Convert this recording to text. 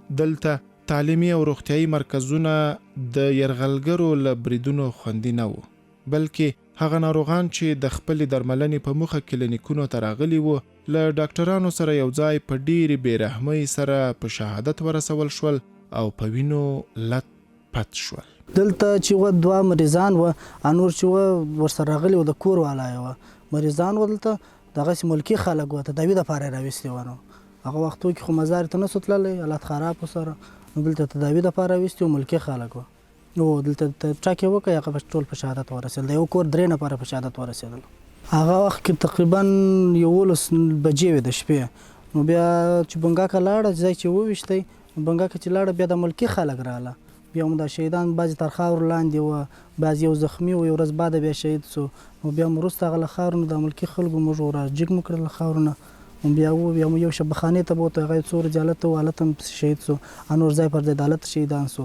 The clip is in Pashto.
دلته تعلیمي او روغتیایي مرکزونه د یرغلګرو له بریدونو خوندي نه وو، بلکې هغه ناروغان چې د خپلې درملنې په موخه کلینیکونو ته راغلي وو له ډاکټرانو سره یو ځای په ډېرې بېرحمۍ سره په شهادت ورسول شول او په وینو لت پت شول. دلته چې دوه مریضان وه، نور چې وه ورسره راغلي وو د کور والا یې وه مریضان وه، دلته دغسې ملکي خلک وه تداوي دپاره یې راویستي وه. نو هغه وختو کې خو مزار ته نسو تللی، حالات خراب ورسره، نو دلته تداوي دپاره راویستي وو ملکي خلک وه. نو دلته ټاک یې وکړ، هغه ټول په شهادت ورسېدل، د یو کور 3 نفره په شهادت ورسېدل. هغه وخت کې تقریبا 11 بجې وې د شپې. نو بیا چې بنګاکه لاړه ځای چې وویشتی، بنګاکه چې لاړه بیا د ملکي خلک راله، بیا هم د شهیدان بعضې تر خاورو لاندې وه، بعضې یو زخمي و، یو ورځ بعده بیا شهید سو. نو بیا هم وروسته هغه له خاورو نه د ملکي خلکو موږ راجګ مو کړل له خاورو نه. بیا یو شبخانې ته بوتو، هغه یې څو ورځې هلته و، هلته هم شهید سو، نور ځای پر ځای د هلته شهیدان سو.